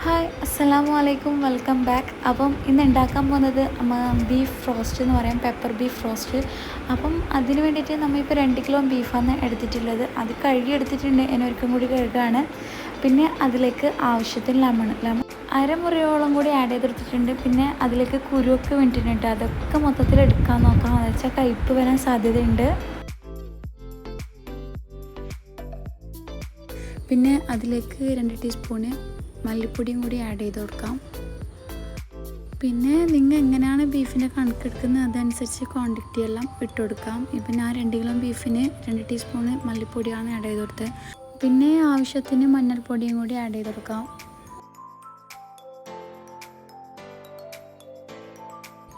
Hi അസ്സലാമു അലൈക്കും welcome back. അപ്പം ഇന്ന് ഉണ്ടാക്കാൻ പോകുന്നത് ബീഫ് റോസ്റ്റ് എന്ന് പറയാം, പെപ്പർ ബീഫ് റോസ്റ്റ്. അപ്പം അതിന് വേണ്ടിയിട്ട് നമ്മൾ ഇപ്പോൾ 2 കിലോ ബീഫാണ് എടുത്തിട്ടുള്ളത്. അത് കഴുകി എടുത്തിട്ടുണ്ട്, ഒരിക്കലും കൂടി കഴുകുകയാണ്. പിന്നെ അതിലേക്ക് ആവശ്യത്തിന് ലെമൺ അരമുറിയോളം കൂടി ആഡ് ചെയ്തെടുത്തിട്ടുണ്ട്. പിന്നെ അതിലേക്ക് കുരുവൊക്കെ വേണ്ടിയിട്ടുണ്ട്, അതൊക്കെ മൊത്തത്തിൽ എടുക്കാൻ നോക്കാം, എന്ന് വെച്ചാൽ കയ്പ്പ് വരാൻ സാധ്യതയുണ്ട്. പിന്നെ അതിലേക്ക് 2 ടീസ്പൂണ് മല്ലിപ്പൊടിയും കൂടി ആഡ് ചെയ്ത് കൊടുക്കാം. പിന്നെ നിങ്ങൾ എങ്ങനെയാണ് ബീഫിൻ്റെ കണക്കെടുക്കുന്നത് അതനുസരിച്ച് ക്വാണ്ടിറ്റി എല്ലാം ഇട്ട് കൊടുക്കാം. ഇപ്പം ഞാൻ 2 കിലോ ബീഫിന് 2 ടീസ്പൂണ് മല്ലിപ്പൊടിയാണ് ആഡ് ചെയ്ത് കൊടുത്തത്. പിന്നെ ആവശ്യത്തിന് മഞ്ഞൾപ്പൊടിയും കൂടി ആഡ് ചെയ്ത് കൊടുക്കാം.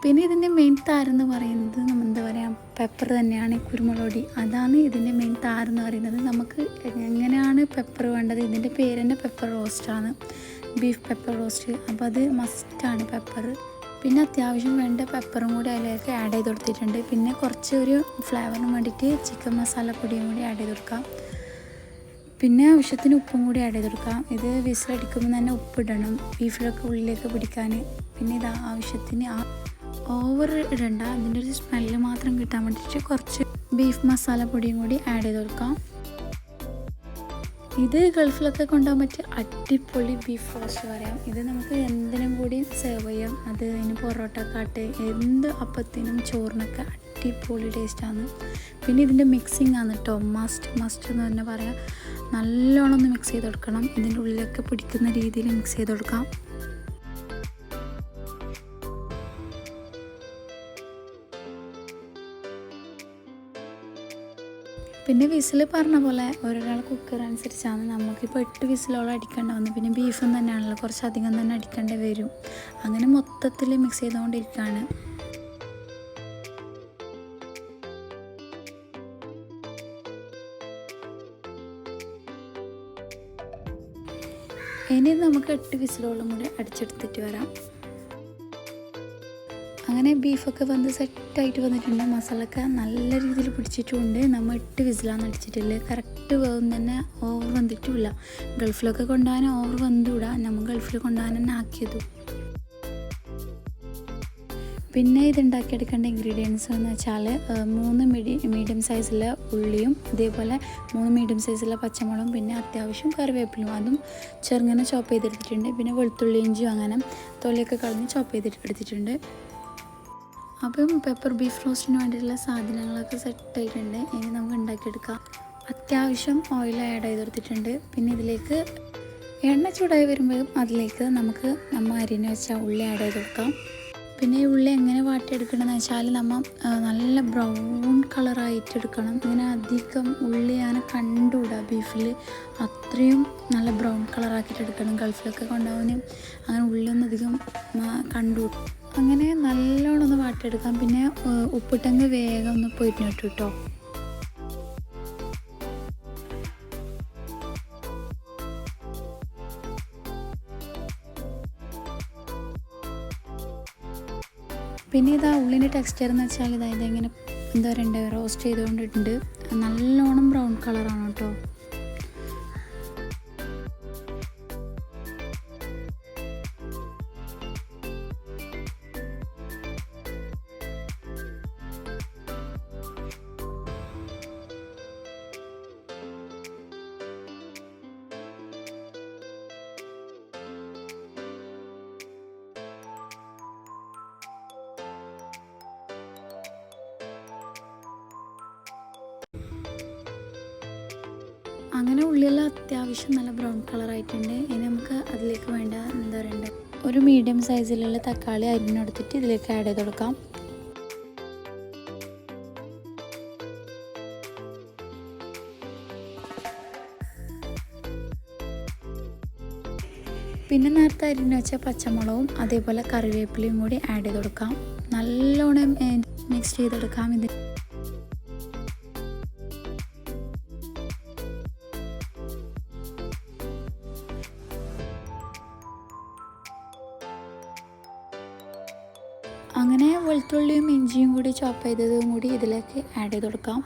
പിന്നെ ഇതിൻ്റെ മെയിൻ താരെന്ന് പറയുന്നത് എന്താ പറയുക, പെപ്പർ തന്നെയാണ്, കുരുമുളക് പൊടി. അതാണ് ഇതിൻ്റെ മെയിൻ താരെന്ന് പറയുന്നത്. നമുക്ക് എങ്ങനെയാണ് പെപ്പർ വേണ്ടത്, ഇതിൻ്റെ പേര് തന്നെ പെപ്പർ റോസ്റ്റാണ്, ബീഫ് പെപ്പർ റോസ്റ്റ്. അപ്പോൾ അത് മസ്റ്റാണ് പെപ്പർ. പിന്നെ അത്യാവശ്യം വേണ്ട പെപ്പറും കൂടി അതിലേക്ക് ആഡ് ചെയ്ത് കൊടുത്തിട്ടുണ്ട്. പിന്നെ കുറച്ച് ഒരു ഫ്ലേവറിന് വേണ്ടിയിട്ട് ചിക്കൻ മസാലപ്പൊടിയും കൂടി ആഡ് ചെയ്ത് കൊടുക്കാം. പിന്നെ ആവശ്യത്തിന് ഉപ്പും കൂടി ആഡ് ചെയ്ത് കൊടുക്കാം. ഇത് വിസിലടിക്കുമ്പോൾ തന്നെ ഉപ്പിടണം, ബീഫിലൊക്കെ ഉള്ളിലേക്ക് പിടിക്കാൻ. പിന്നെ ഇത് ആവശ്യത്തിന് ഓവർ ഇടണ്ട, അതിൻ്റെ ഒരു സ്മെല്ല് മാത്രം കിട്ടാൻ വേണ്ടിയിട്ട് കുറച്ച് ബീഫ് മസാലപ്പൊടിയും കൂടി ആഡ് ചെയ്ത് കൊടുക്കാം. ഇത് ഗൾഫിലൊക്കെ കൊണ്ടുപോകാൻ പറ്റിയ അടിപൊളി ബീഫ് റോസ്റ്റ് പറയാം. ഇത് നമുക്ക് എന്തിനും കൂടി സെർവ് ചെയ്യാം. അത് അതിന് പൊറോട്ടക്കാട്ട് എന്ത് അപ്പത്തിനും ചോറിനൊക്കെ അടിപൊളി ടേസ്റ്റാണ്. പിന്നെ ഇതിൻ്റെ മിക്സിങ് ആണ് കേട്ടോ, മസ്റ്റ് എന്ന് തന്നെ പറയാം. നല്ലോണം ഒന്ന് മിക്സ് ചെയ്ത് കൊടുക്കണം, ഇതിൻ്റെ ഉള്ളിലൊക്കെ പിടിക്കുന്ന രീതിയിൽ മിക്സ് ചെയ്ത് കൊടുക്കാം. പിന്നെ വിസിൽ പറഞ്ഞ പോലെ ഓരോരാൾ കുക്കർ അനുസരിച്ചാണ്. നമുക്കിപ്പോൾ 8 വിസിലോളം അടിക്കേണ്ട വന്നു. പിന്നെ ബീഫും തന്നെയാണല്ലോ, കുറച്ചധികം തന്നെ അടിക്കേണ്ടി വരും. അങ്ങനെ മൊത്തത്തിൽ മിക്സ് ചെയ്തുകൊണ്ടിരിക്കുകയാണ്. ഇനി നമുക്ക് 8 വിസിലോളം കൂടി അടിച്ചെടുത്തിട്ട് വരാം. അങ്ങനെ ബീഫൊക്കെ വന്ന് സെറ്റായിട്ട് വന്നിട്ടുണ്ട്. മസാലയൊക്കെ നല്ല രീതിയിൽ പിടിച്ചിട്ടുമുണ്ട്. നമ്മൾ 8 വിസിലാണ് അടിച്ചിട്ടില്ല, കറക്റ്റ് വേവും തന്നെ, ഓവർ വന്നിട്ടുമില്ല. ഗൾഫിലൊക്കെ കൊണ്ടുപോകാൻ ഓവർ വന്നുകൂടാ, നമ്മൾ ഗൾഫിൽ കൊണ്ടുപോകാൻ തന്നെ ആക്കിയതും. പിന്നെ ഇതുണ്ടാക്കിയെടുക്കേണ്ട ഇൻഗ്രീഡിയൻസ് എന്ന് വെച്ചാൽ 3 മീഡിയം സൈസിലെ ഉള്ളിയും, അതേപോലെ 3 മീഡിയം സൈസിലെ പച്ചമുളകും, പിന്നെ അത്യാവശ്യം കറിവേപ്പിലും, അതും ചെറുങ്ങനെ ചോപ്പ് ചെയ്തെടുത്തിട്ടുണ്ട്. പിന്നെ വെളുത്തുള്ളി ഇഞ്ചിയും അങ്ങനെ തൊലിയൊക്കെ കളഞ്ഞ് ചോപ്പ് ചെയ്തിട്ട് എടുത്തിട്ടുണ്ട്. അപ്പം പെപ്പർ ബീഫ് റോസ്റ്റിന് വേണ്ടിയിട്ടുള്ള സാധനങ്ങളൊക്കെ സെറ്റായിട്ടുണ്ട്. ഇനി നമുക്ക് ഉണ്ടാക്കിയെടുക്കാം. അത്യാവശ്യം ഓയിൽ ആഡ് ചെയ്ത് കൊടുത്തിട്ടുണ്ട്. പിന്നെ ഇതിലേക്ക് എണ്ണ ചൂടായി വരുമ്പോഴും അതിലേക്ക് നമ്മൾ അരിഞ്ഞ് വെച്ച ഉള്ളി ആഡ് ചെയ്ത് കൊടുക്കാം. പിന്നെ ഈ ഉള്ളി എങ്ങനെ വാട്ടിയെടുക്കണമെന്ന് വെച്ചാൽ നമ്മൾ നല്ല ബ്രൗൺ കളറായിട്ട് എടുക്കണം. ഇങ്ങനെ അധികം ഉള്ളി അങ്ങനെ കണ്ടുകൂടാ ബീഫിൽ, അത്രയും നല്ല ബ്രൗൺ കളറാക്കിയിട്ട് എടുക്കണം. ഗൾഫിലൊക്കെ കൊണ്ടുപോകാൻ അങ്ങനെ ഉള്ളിയൊന്നും അധികം കണ്ടുകൂടാ. അങ്ങനെ നല്ലോണം ഒന്ന് വാട്ടിയെടുക്കാം. പിന്നെ ഉപ്പിട്ടെങ്കിൽ വേഗം ഒന്ന് പൊരിഞ്ഞിട്ടു കേട്ടോ. പിന്നെ ഇതാ ഉള്ളിൻ്റെ ടെക്സ്ചർ എന്ന് വെച്ചാൽ ഇങ്ങനെ എന്താ പറയണ്ടേ, റോസ്റ്റ് ചെയ്തുകൊണ്ടിട്ടുണ്ട്. നല്ലോണം ബ്രൗൺ കളറാണ് കേട്ടോ. അങ്ങനെ ഉള്ളിയെല്ലാം അത്യാവശ്യം നല്ല ബ്രൗൺ കളറായിട്ടുണ്ട്. ഇനി നമുക്ക് അതിലേക്ക് വേണ്ട എന്താ പറയണ്ടേ, ഒരു മീഡിയം സൈസിലുള്ള തക്കാളി അരിഞ്ഞെടുത്തിട്ട് ഇതിലേക്ക് ആഡ് ചെയ്ത് കൊടുക്കാം. പിന്നെ നേരത്തെ അരിഞ്ഞ് വെച്ച പച്ചമുളകും അതേപോലെ കറിവേപ്പിലയും കൂടി ആഡ് ചെയ്ത് കൊടുക്കാം. നല്ലോണം മിക്സ് ചെയ്തെടുക്കാം. അങ്ങനെ വെളുത്തുള്ളിയും ഇഞ്ചിയും കൂടി ചോപ്പ് ചെയ്തതും കൂടി ഇതിലേക്ക് ആഡ് ചെയ്ത് കൊടുക്കാം.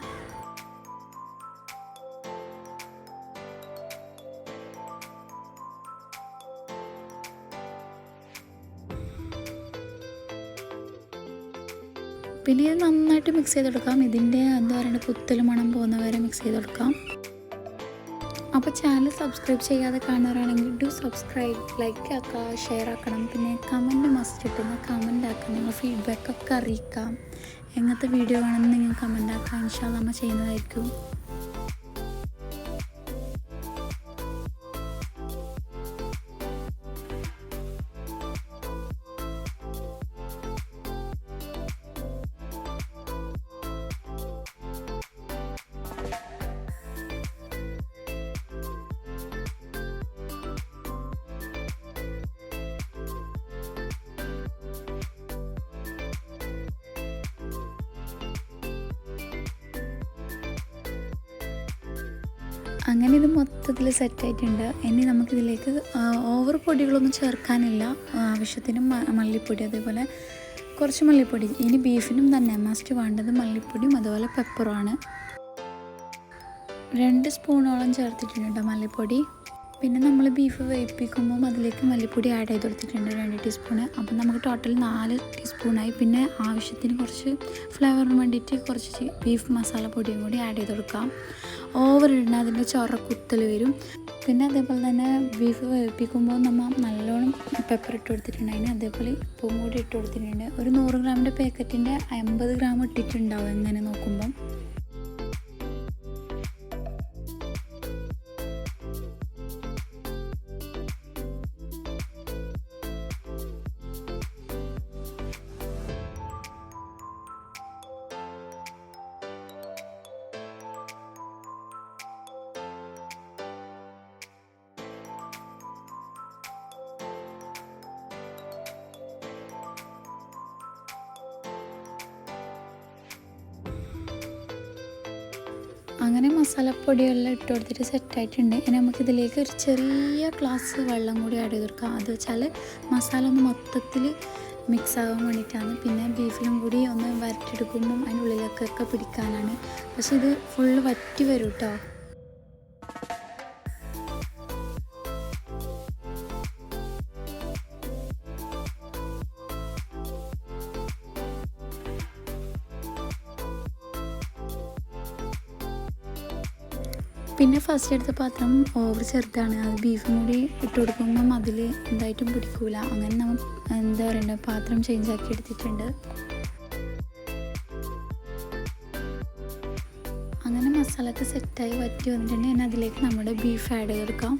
പിന്നെ ഇത് നന്നായിട്ട് മിക്സ് ചെയ്ത് കൊടുക്കാം. ഇതിൻ്റെ എന്താ പറയുക കുത്തൽ മണം പോകുന്ന വരെ മിക്സ് ചെയ്ത് കൊടുക്കാം. അപ്പോൾ ചാനൽ സബ്സ്ക്രൈബ് ചെയ്യാതെ കാണുന്നവരാണെങ്കിൽ ഡു സബ്സ്ക്രൈബ്, ലൈക്ക് ആക്കുക, ഷെയർ ആക്കണം. പിന്നെ കമൻറ്റ് മസ്റ്റ് ഇട്ടുന്ന കമൻ്റ് ആക്കുക. നിങ്ങൾ ഫീഡ്ബാക്കൊക്കെ അറിയിക്കാം. എങ്ങനത്തെ വീഡിയോ വേണമെന്ന് നിങ്ങൾ കമൻ്റ് ആക്കുക. ഇൻഷാ അല്ലാഹ് നമ്മൾ ചെയ്യുന്നതായിരിക്കും. അങ്ങനെ ഇത് മൊത്തത്തിൽ സെറ്റായിട്ടുണ്ട്. ഇനി നമുക്കിതിലേക്ക് ഓവർ പൊടികളൊന്നും ചേർക്കാനില്ല. ആവശ്യത്തിന് മല്ലിപ്പൊടി, അതേപോലെ കുറച്ച് മല്ലിപ്പൊടി. ഇനി ബീഫിനും തന്നെ മസ്റ്റ് വേണ്ടത് മല്ലിപ്പൊടിയും അതുപോലെ പെപ്പറുമാണ്. 2 സ്പൂണോളം ചേർത്തിട്ടുണ്ട് മല്ലിപ്പൊടി. പിന്നെ നമ്മൾ ബീഫ് വേവിപ്പിക്കുമ്പോൾ അതിലേക്ക് മല്ലിപ്പൊടി ആഡ് ചെയ്ത് കൊടുത്തിട്ടുണ്ട് 2 ടീസ്പൂണ്. അപ്പം നമുക്ക് ടോട്ടൽ 4 ടീസ്പൂണായി. പിന്നെ ആവശ്യത്തിന് കുറച്ച് ഫ്ലേവറിന് വേണ്ടിയിട്ട് കുറച്ച് ബീഫ് മസാല പൊടിയും കൂടി ആഡ് ചെയ്ത് കൊടുക്കാം. ഓവർ ഇടുന്ന അതിൻ്റെ കുത്തൽ വരും. പിന്നെ അതേപോലെ തന്നെ ബീഫ് വേവിപ്പിക്കുമ്പോൾ നമ്മൾ നല്ലോണം പെപ്പർ ഇട്ട് കൊടുത്തിട്ടുണ്ട്. അതിന് അതേപോലെ ഉപ്പും കൂടി ഇട്ട് കൊടുത്തിട്ടുണ്ട്. ഒരു 100 ഗ്രാമിൻ്റെ പാക്കറ്റിൻ്റെ 50 ഗ്രാം ഇട്ടിട്ടുണ്ടാവും എങ്ങനെ നോക്കുമ്പം. അങ്ങനെ മസാലപ്പൊടിയെല്ലാം ഇട്ട് കൊടുത്തിട്ട് സെറ്റായിട്ടുണ്ട്. ഇനി നമുക്കിതിലേക്ക് ഒരു ചെറിയ ഗ്ലാസ് വെള്ളം കൂടി ആഡ് ചെയ്ത് കൊടുക്കാം. അത് വെച്ചാൽ മസാല ഒന്ന് മൊത്തത്തിൽ മിക്സ് ആവാൻ വേണ്ടിയിട്ടാണ്. പിന്നെ ബീഫിലും കൂടി ഒന്ന് വരട്ടിയെടുക്കുമ്പം അതിൻ്റെ ഉള്ളിലേക്കൊക്കെ പിടിക്കാനാണ്. പക്ഷെ ഇത് ഫുള്ള് വറ്റി വരും കേട്ടോ. പിന്നെ ഫസ്റ്റ് എടുത്ത പാത്രം ഓവർ ചെറുതാണ്. അത് ബീഫും കൂടി ഇട്ട് കൊടുക്കുമ്പം അതിൽ എന്തായിട്ടും പിടിക്കൂല. അങ്ങനെ നമ്മൾ എന്താ പറയണ്ട പാത്രം ചേഞ്ച് ആക്കി എടുത്തിട്ടുണ്ട്. അങ്ങനെ മസാലയൊക്കെ സെറ്റായി വറ്റി വന്നിട്ടുണ്ടെങ്കിൽ ഞാൻ അതിലേക്ക് നമ്മുടെ ബീഫ് ആഡ് ചെയ്ത് കൊടുക്കാം.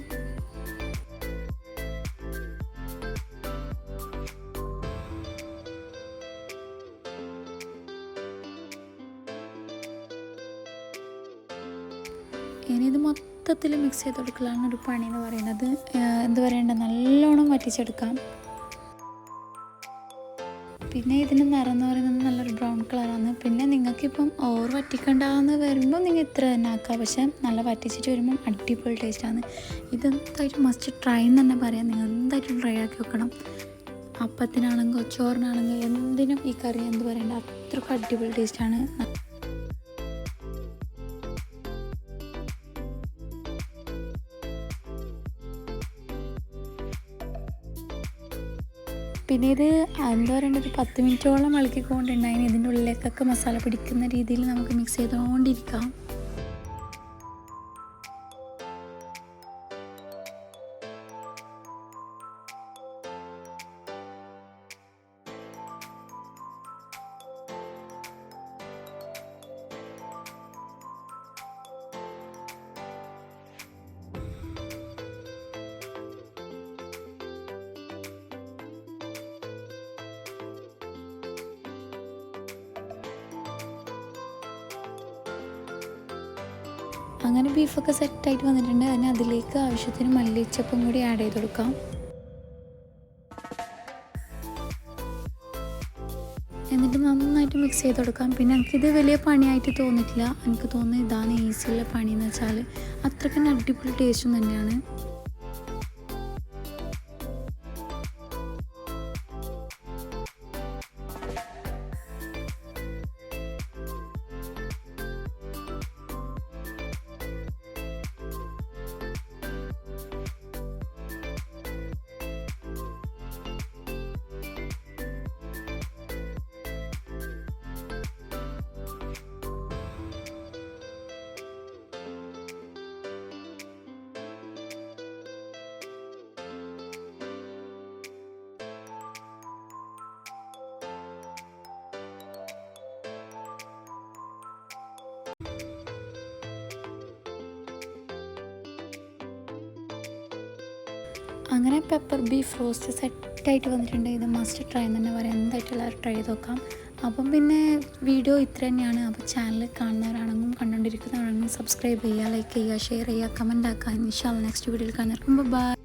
ഇനി ഇത് മൊത്തത്തിൽ മിക്സ് ചെയ്ത് കൊടുക്കലാണ് ഒരു പണി എന്ന് പറയുന്നത്. എന്താ പറയണ്ട നല്ലോണം വറ്റിച്ചെടുക്കാം. പിന്നെ ഇതിൻ്റെ നിറം എന്ന് പറയുന്നത് നല്ലൊരു ബ്രൗൺ കളറാണ്. പിന്നെ നിങ്ങൾക്കിപ്പം ഓവർ വറ്റിക്കണ്ടെന്ന് വരുമ്പോൾ നിങ്ങൾ ഇത്ര തന്നെ ആക്കുക. പക്ഷേ നല്ല വറ്റിച്ചിട്ട് വരുമ്പം അടിപൊളി ടേസ്റ്റാണ്. ഇതെന്തായിട്ടും മസ്റ്റ് ട്രൈ എന്ന് തന്നെ പറയാം. നിങ്ങൾ എന്തായിട്ടും ട്രൈ ആക്കി വെക്കണം. അപ്പത്തിനാണെങ്കിലോ ചോറിനാണെങ്കിലോ എന്തിനും ഈ കറി എന്ത് പറയണ്ട അത്രയ്ക്ക് അടിപൊളി ടേസ്റ്റാണ്. പിന്നെ ഇത് എന്താ പറയേണ്ടത് 10 മിനിറ്റോളം ഇളക്കിക്കൊണ്ടുണ്ടായിരുന്നു. ഇതിൻ്റെ ഉള്ളിലേക്കൊക്കെ മസാല പിടിക്കുന്ന രീതിയിൽ നമുക്ക് മിക്സ് ചെയ്തുകൊണ്ടിരിക്കാം. അങ്ങനെ ബീഫൊക്കെ സെറ്റായിട്ട് വന്നിട്ടുണ്ട്. അതിന് അതിലേക്ക് ആവശ്യത്തിന് മല്ലിച്ചപ്പും കൂടി ആഡ് ചെയ്ത് കൊടുക്കാം. എന്നിട്ട് നന്നായിട്ട് മിക്സ് ചെയ്ത് കൊടുക്കാം. പിന്നെ എനിക്കിത് വലിയ പണിയായിട്ട് തോന്നിയിട്ടില്ല. എനിക്ക് തോന്നുന്നത് ഇതാണ് ഈസിയുള്ള പണിയെന്ന് വെച്ചാൽ അത്രയ്ക്ക് അടിപൊളി ടേസ്റ്റും തന്നെയാണ്. അങ്ങനെ പെപ്പർ ബീഫ് റോസ്റ്റ് സെറ്റായിട്ട് വന്നിട്ടുണ്ട്. ഇത് മസ്റ്റ് ട്രൈ എന്ന് തന്നെ പറയാം. എന്തായിട്ട് എല്ലാവരും ട്രൈ ചെയ്ത് നോക്കാം. അപ്പം പിന്നെ വീഡിയോ ഇത്ര തന്നെയാണ്. അപ്പോൾ ചാനൽ കാണുന്നവരാണെങ്കിലും കണ്ടുകൊണ്ടിരിക്കുന്നവരാണെങ്കിലും സബ്സ്ക്രൈബ് ചെയ്യുക, ലൈക്ക് ചെയ്യുക, ഷെയർ ചെയ്യുക, കമൻറ്റ് ആക്കുക. ഇൻഷാ അല്ലാഹ് നെക്സ്റ്റ് വീഡിയോയിൽ കാണുന്നവർക്കും ബൈ.